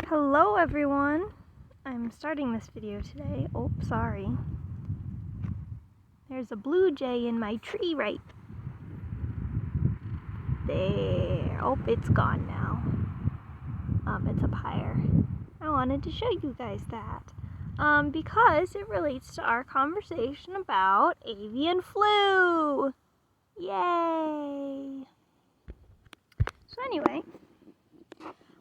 Hello everyone! I'm starting this video today. Oh, sorry. There's a blue jay in my tree right there. Oh, it's gone now. It's up higher. I wanted to show you guys that. Because it relates to our conversation about avian flu. Yay! So anyway,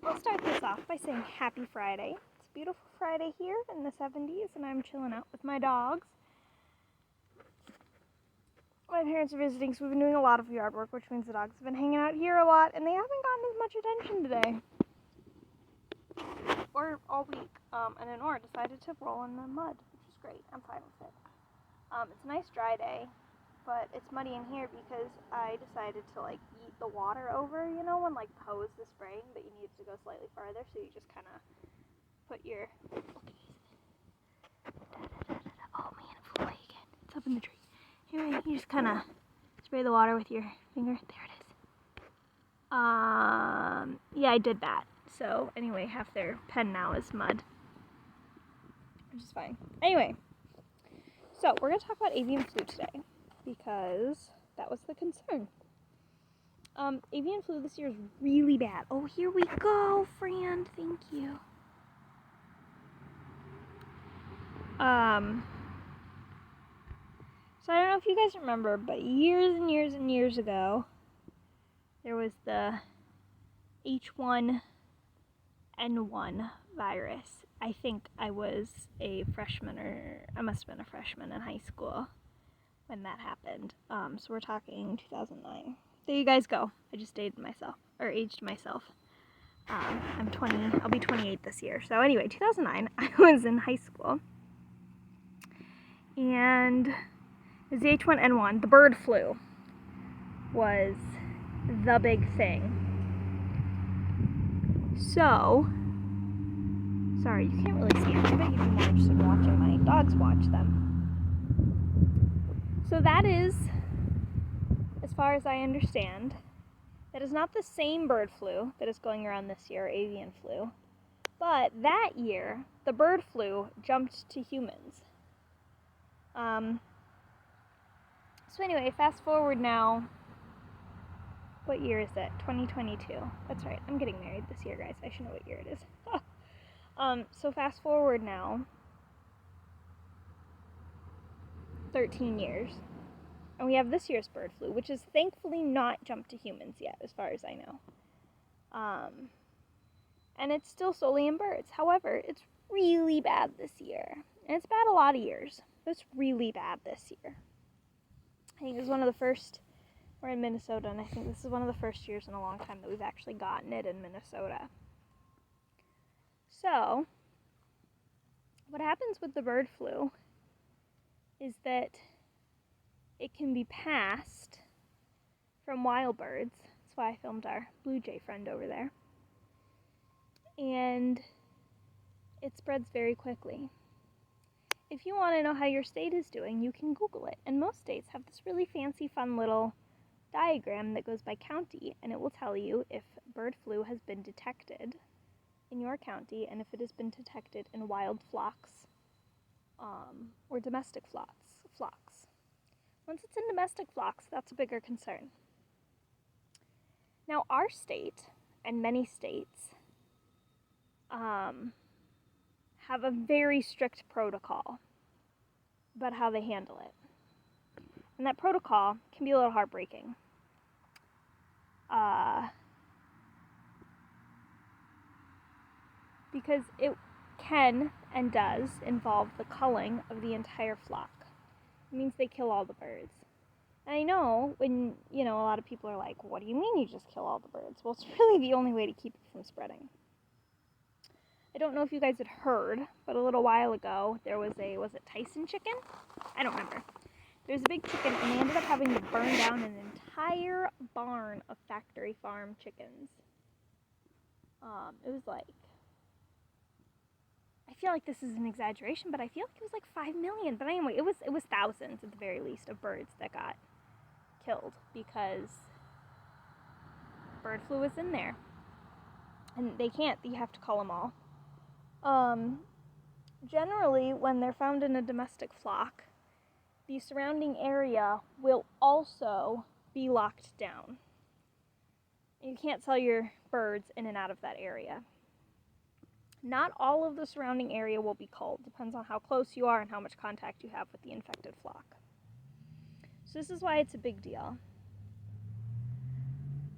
I'll start this off by saying happy Friday. It's a beautiful Friday here in the 70s, and I'm chilling out with my dogs. My parents are visiting, so we've been doing a lot of yard work, which means the dogs have been hanging out here a lot, and they haven't gotten as much attention today. Or all week. And Lenore decided to roll in the mud, which is great. I'm fine with it. It's a nice dry day, but it's muddy in here because I decided to, yeet the water over, when, the hose is spraying, but you need to go slightly farther, so you just kind of put your... Oh, man, it flew away again. It's up in the tree. Anyway, you just kind of spray the water with your finger. There it is. Yeah, I did that. So, anyway, half their pen now is mud, which is fine. Anyway, so we're going to talk about avian flu today, because that was the concern. Avian flu this year is really bad. Oh, here we go, friend. Thank you. So I don't know if you guys remember, but years and years and years ago, there was the H1N1 virus. I think I was a freshman, or I must have been a freshman in high school when that happened. So we're talking 2009. There you guys go. I just aged myself. I'm 20, I'll be 28 this year. So anyway, 2009, I was in high school. And the H1N1, the bird flu, was the big thing. So, sorry, you can't really see it. I bet you'd be more interested in watching my dogs watch them. So that is, as far as I understand, that is not the same bird flu that is going around this year, avian flu. But that year, the bird flu jumped to humans. So anyway, fast forward now. What year is it? 2022. That's right. I'm getting married this year, guys. I should know what year it is. So fast forward now 13 years. And we have this year's bird flu, which is thankfully not jumped to humans yet, as far as I know. And it's still solely in birds. However, it's really bad this year. And it's bad a lot of years, but it's really bad this year. I think it was one of the first, we're in Minnesota, and I think this is one of the first years in a long time that we've actually gotten it in Minnesota. So, what happens with the bird flu is that it can be passed from wild birds. That's why I filmed our blue jay friend over there. And it spreads very quickly. If you want to know how your state is doing, you can Google it. And most states have this really fancy, fun little diagram that goes by county, and it will tell you if bird flu has been detected in your county and if it has been detected in wild flocks or domestic flocks. Once it's in domestic flocks, that's a bigger concern. Now, our state and many states have a very strict protocol about how they handle it. And that protocol can be a little heartbreaking. Because it can and does involve the culling of the entire flock. It means they kill all the birds. And I know when, a lot of people are like, what do you mean you just kill all the birds? Well, it's really the only way to keep it from spreading. I don't know if you guys had heard, but a little while ago, there was it Tyson chicken? I don't remember. There's a big chicken, and they ended up having to burn down an entire barn of factory farm chickens. It was I feel like this is an exaggeration, but I feel like it was 5 million. But anyway, it was thousands at the very least of birds that got killed because bird flu was in there. And you have to cull them all. Generally, when they're found in a domestic flock, the surrounding area will also be locked down. You can't sell your birds in and out of that area. Not all of the surrounding area will be culled. Depends on how close you are and how much contact you have with the infected flock. So this is why it's a big deal.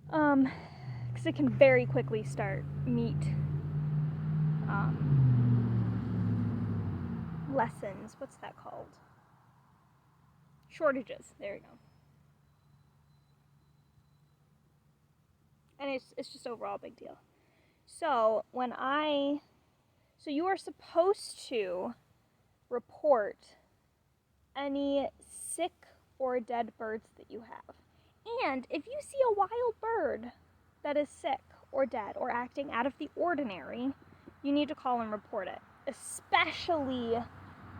Because it can very quickly start meat lessons. What's that called? Shortages. There we go. And it's just overall a big deal. So so you are supposed to report any sick or dead birds that you have. And if you see a wild bird that is sick or dead or acting out of the ordinary, you need to call and report it. Especially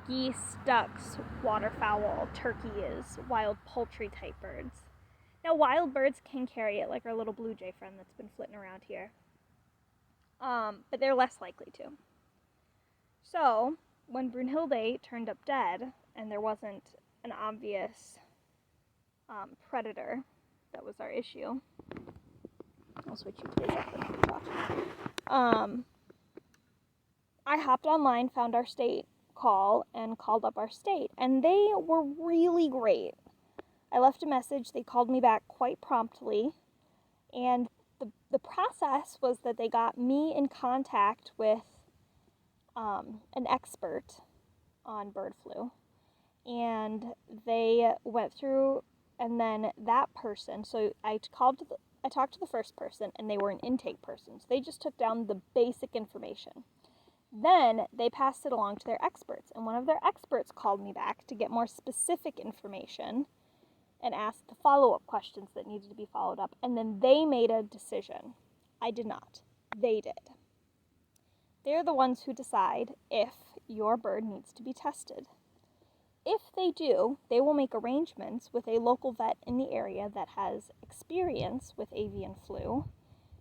geese, ducks, waterfowl, turkeys, wild poultry type birds. Now, wild birds can carry it, like our little blue jay friend that's been flitting around here. But they're less likely to. So, when Brunhilde turned up dead, and there wasn't an obvious predator, that was our issue. I'll switch you to the I hopped online, found our state call, and called up our state. And they were really great. I left a message. They called me back quite promptly. And the process was that they got me in contact with an expert on bird flu. And they went through, and then that person, so I talked to the first person, and they were an intake person. So they just took down the basic information. Then they passed it along to their experts, and one of their experts called me back to get more specific information and asked the follow-up questions that needed to be followed up, and then they made a decision. I did not. They did. They're the ones who decide if your bird needs to be tested. If they do, they will make arrangements with a local vet in the area that has experience with avian flu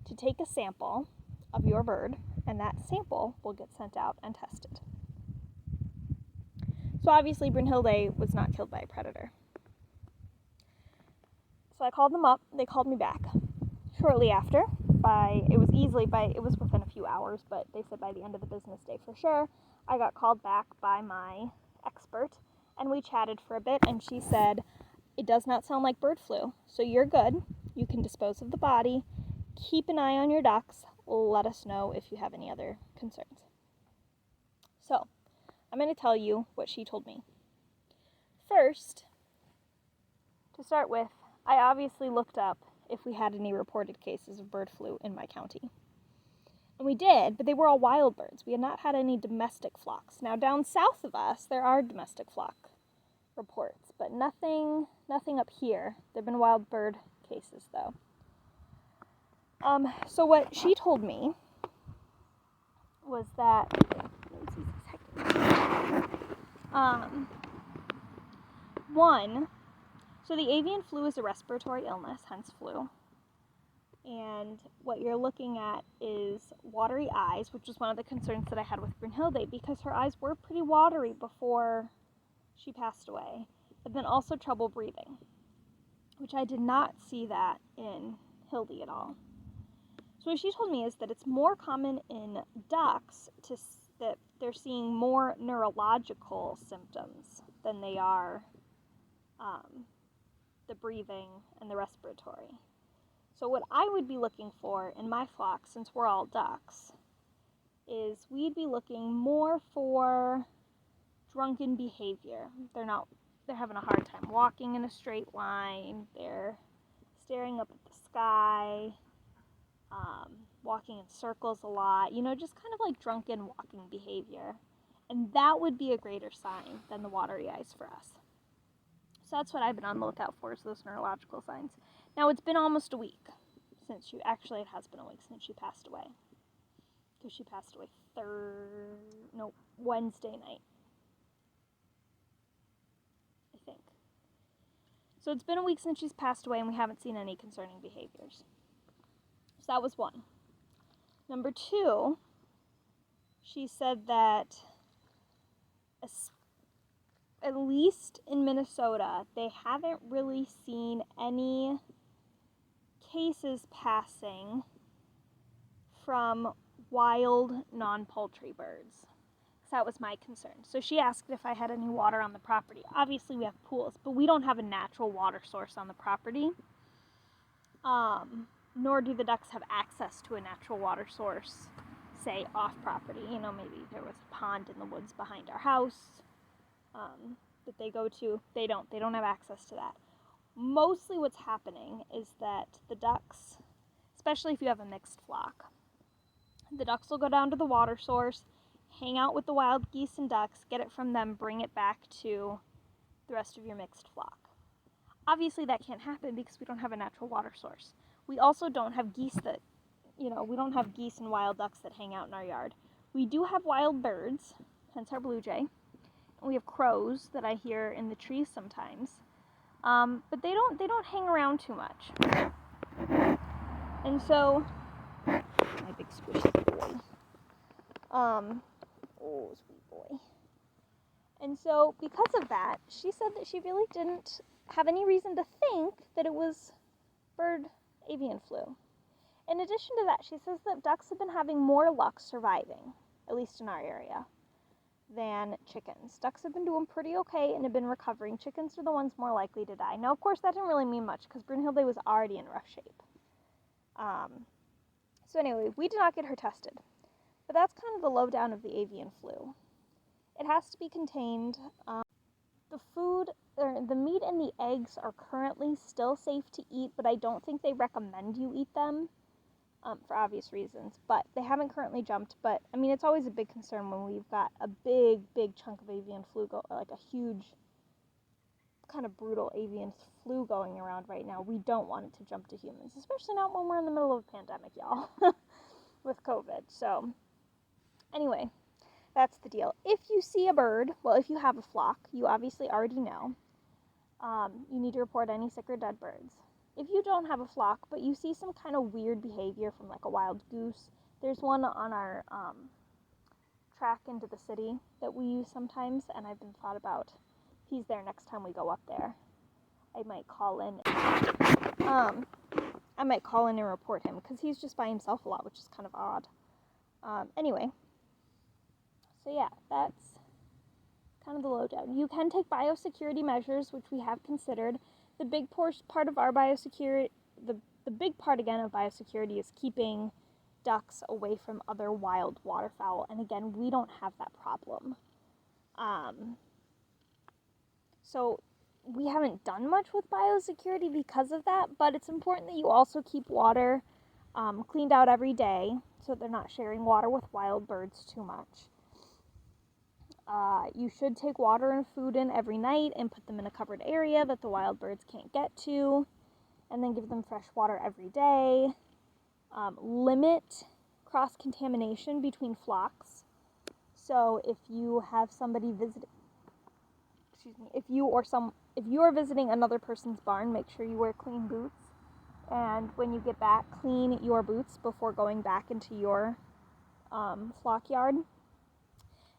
to take a sample of your bird, and that sample will get sent out and tested. So obviously Brunhilde was not killed by a predator. So I called them up, they called me back. Shortly after, it was within a few hours, but they said by the end of the business day for sure, I got called back by my expert, and we chatted for a bit, and she said, it does not sound like bird flu, so you're good. You can dispose of the body, keep an eye on your ducks, let us know if you have any other concerns. So, I'm going to tell you what she told me. First, to start with, I obviously looked up if we had any reported cases of bird flu in my county. And we did, but they were all wild birds. We had not had any domestic flocks. Now, down south of us, there are domestic flock reports, but nothing up here. There have been wild bird cases, though. So what she told me was that, so the avian flu is a respiratory illness, hence flu. And what you're looking at is watery eyes, which is one of the concerns that I had with Brunhilde, because her eyes were pretty watery before she passed away, but then also trouble breathing, which I did not see that in Hildy at all. So what she told me is that it's more common in ducks that they're seeing more neurological symptoms than they are the breathing and the respiratory. So what I would be looking for in my flock, since we're all ducks, is we'd be looking more for drunken behavior. They're having a hard time walking in a straight line. They're staring up at the sky, walking in circles a lot, just kind of like drunken walking behavior. And that would be a greater sign than the watery eyes for us. So that's what I've been on the lookout for, is those neurological signs. Now, it's been almost a week since it has been a week since she passed away. Because she passed away Wednesday night, I think. So it's been a week since she's passed away, and we haven't seen any concerning behaviors. So that was one. Number two, she said that at least in Minnesota, they haven't really seen any cases passing from wild non-poultry birds. So that was my concern. So she asked if I had any water on the property. Obviously we have pools, but we don't have a natural water source on the property. Nor do the ducks have access to a natural water source, say off property. You know, maybe there was a pond in the woods behind our house that they go to. They don't have access to that. Mostly what's happening is that the ducks, especially if you have a mixed flock, the ducks will go down to the water source, hang out with the wild geese and ducks, get it from them, bring it back to the rest of your mixed flock. Obviously that can't happen because we don't have a natural water source. We also don't have geese that, we don't have geese and wild ducks that hang out in our yard. We do have wild birds, hence our blue jay. We have crows that I hear in the trees sometimes. But they don't hang around too much. And so, my big squishy boy. Oh, sweet boy. And so, because of that, she said that she really didn't have any reason to think that it was bird avian flu. In addition to that, she says that ducks have been having more luck surviving, at least in our area, than chickens. Ducks have been doing pretty okay and have been recovering. Chickens are the ones more likely to die. Now, of course, that didn't really mean much because Brunhilde was already in rough shape. So anyway, we did not get her tested. But that's kind of the lowdown of the avian flu. It has to be contained. The meat and the eggs are currently still safe to eat, but I don't think they recommend you eat them for obvious reasons. But they haven't currently jumped. But, I mean, it's always a big concern when we've got a big chunk of avian flu, like a huge, kind of brutal avian flu going around right now. We don't want it to jump to humans, especially not when we're in the middle of a pandemic, y'all, with COVID. So, anyway, that's the deal. If you see a bird, well, if you have a flock, you obviously already know. You need to report any sick or dead birds. If you don't have a flock, but you see some kind of weird behavior from like a wild goose, there's one on our track into the city that we use sometimes, and I've been thought about if he's there next time we go up there, I might call in. And report him because he's just by himself a lot, which is kind of odd. Anyway, so yeah, that's kind of the lowdown. You can take biosecurity measures, which we have considered. The big part of our biosecurity, the big part again of biosecurity is keeping ducks away from other wild waterfowl. And again, we don't have that problem. So we haven't done much with biosecurity because of that, but it's important that you also keep water cleaned out every day so they're not sharing water with wild birds too much. You should take water and food in every night and put them in a covered area that the wild birds can't get to, and then give them fresh water every day. Limit cross-contamination between flocks. So if you have somebody if you are visiting another person's barn, make sure you wear clean boots. And when you get back, clean your boots before going back into your flock yard.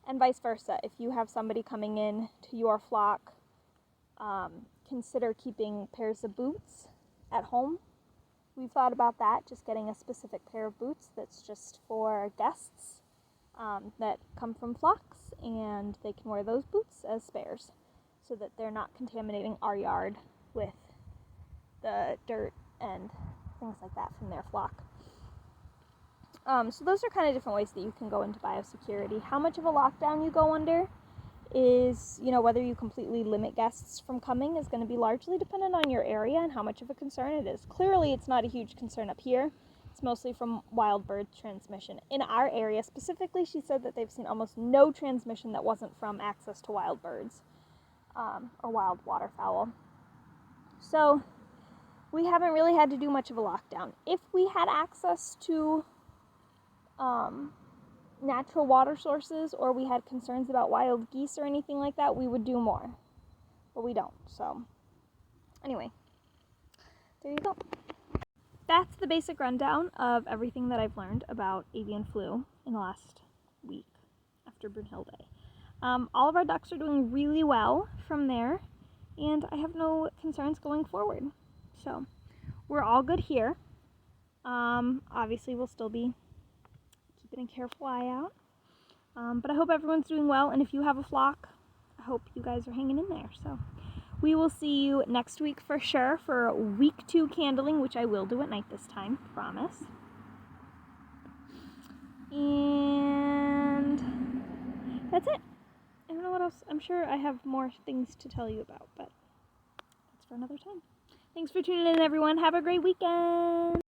And vice versa. If you have somebody coming in to your flock, consider keeping pairs of boots at home. We've thought about that, just getting a specific pair of boots that's just for guests that come from flocks, and they can wear those boots as spares so that they're not contaminating our yard with the dirt and things like that from their flock. So those are kind of different ways that you can go into biosecurity. How much of a lockdown you go under is, whether you completely limit guests from coming is going to be largely dependent on your area and how much of a concern it is. Clearly, it's not a huge concern up here. It's mostly from wild bird transmission. In our area specifically, she said that they've seen almost no transmission that wasn't from access to wild birds or wild waterfowl. So we haven't really had to do much of a lockdown. If we had access to natural water sources, or we had concerns about wild geese or anything like that, we would do more. But we don't. So anyway, there you go. That's the basic rundown of everything that I've learned about avian flu in the last week. after Brunhild Day. All of our ducks are doing really well from there, and I have no concerns going forward. So we're all good here. Obviously, we'll still be keeping a careful eye out. But I hope everyone's doing well, and if you have a flock, I hope you guys are hanging in there. So we will see you next week for sure for week 2 candling, which I will do at night this time, promise. And that's it. I don't know what else. I'm sure I have more things to tell you about, but that's for another time. Thanks for tuning in, everyone. Have a great weekend.